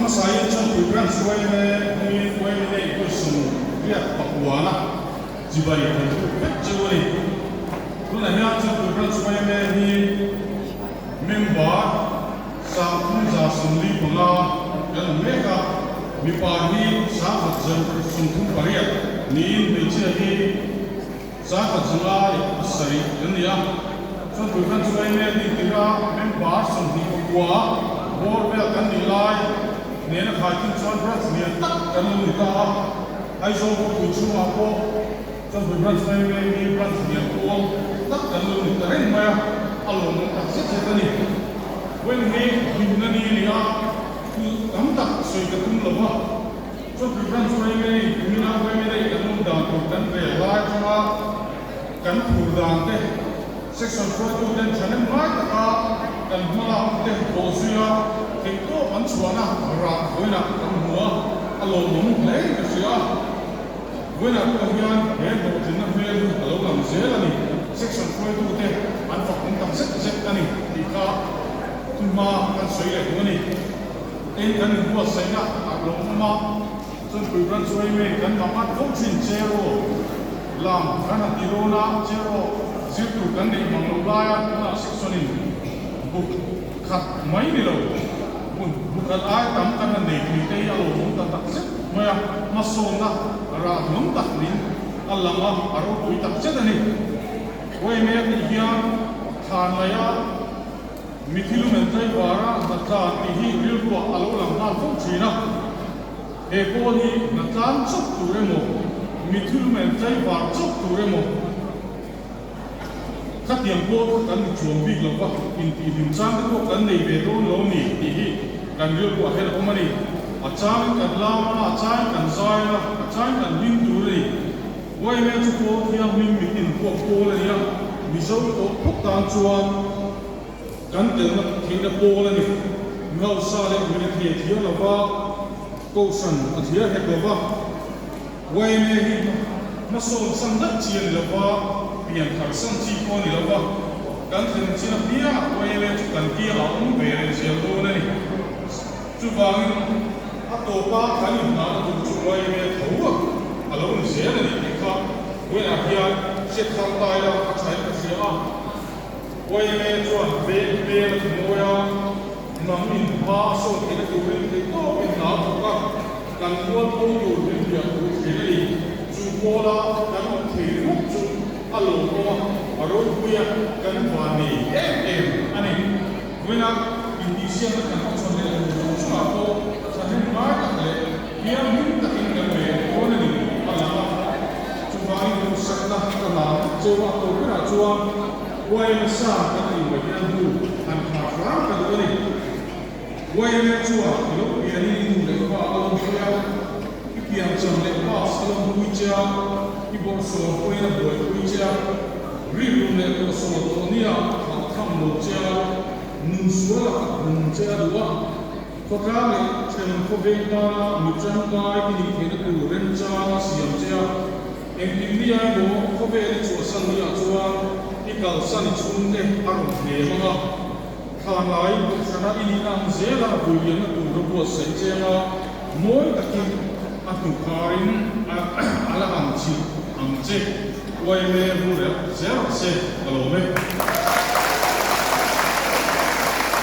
ang saya chan program suai me ni suai me nei ko sum ria pakwana jibai kan tu pet jawani tuna hian chan program suai me ni member sang thun za sum li panga kan meka mi pa hi sa khat jan sum thun paria ni me che hi sa khat janga sari kan ya chan program suai me ni tira member sum hi kwa bor be kan ni lai nên là khai tin chọn rất nhiều tất cả người ta ai cho cuộc sống mà có trong việc rất nhiều người rất nhiều con tất cả người ta đến mà alo nó thật rất là nhiều when he hình như này là ấm tập suy cái tung lắm à trong việc rất nhiều người như là với mình đây cái môn đàn của cái về lại cho cái thủ đàn thế section 4 đến cho nên mai ta cái mà làm cái bộ suy thì có vấn đề nào ra với là cái mùa alo muốn lấy cái gì à với là cái hiện hiện bộ chính là về alo làm gì là này section 4 thế anh phải cũng tập rất cái này thì cả mà cái suy nghĩ của này em cái này của sai là alo mà trong cái vấn đề này cái mà bắt không chịu zero làm cái này zero là zero zero cái này mà nó lại là section này bục khát mấy đi đâu bukan ai tam kan nei ni tei alo mum ta tak set maya masona ra num tak ni allama aro pui tak set ani oi me ni hian than maya mithilu men tai wara na ta ni hi ril ro alo lam na phong china e ko ni na tan chok tu re mo mithilu men tai war chok tu re mo khát tiền cô cần chuẩn bị là what in tìm sang cái cô cần này về đâu lâu nỉ thì cần đưa của hay là không này ở trang cần lao mà ở trang cần soi là ở trang cần linh đủ này quay về cho cô thì mình tìm của cô là gì vì sao tôi thúc đam chuan cần tiền là thì là cô là này ngao sa là mình thì thiếu là va câu sẵn ở thiếu hết là va quay về nó sôi sang đất chiên là va biển thẳng sang chi con này là va cần tiền chỉ là bia quay về cho cần kia là ông về là gì đâu này chú vàng à tổ ba cái gì nào cũng chú quay về thấu à à lâu nữa sẽ là gì khác với là kia sẽ tham tài là các trái cái gì à quay về cho về là mua ya nằm in ba số cái là tụi mình thì có bên nào cũng có cần mua công cụ bên việc của cái này chú mua là cái một thì một chú à lâu mua à rồi bây giờ cần hoàn này em anh ấy với là Indonesia kan kan sonde so ako sa himar ka hiya min takin ka me ona ni ala chubai ko sakta ka na chewa ko ra chuwa wai na sa ka ni wa yan du an ka ra ka do ni wai na chuwa lo ya ni du le ba alo ya ki yang chang le ba sa lo hu cha ki bo so ko ya bo hu cha ri lu le ko so to ni ya ka tham lo cha nun suala nun cha dua ko ka le chen ko be ta mu chan ka ki ni ke ku ren cha siam cha em tim ni ai bo ko be ni chu san ni a chuwa ki kal san chung te ar ne ma kha lai ko sana ini nam zela bu yen tu ro bo sen che ma moi ta ki a tu karin ala am chi am che wai me bu re zero se alo me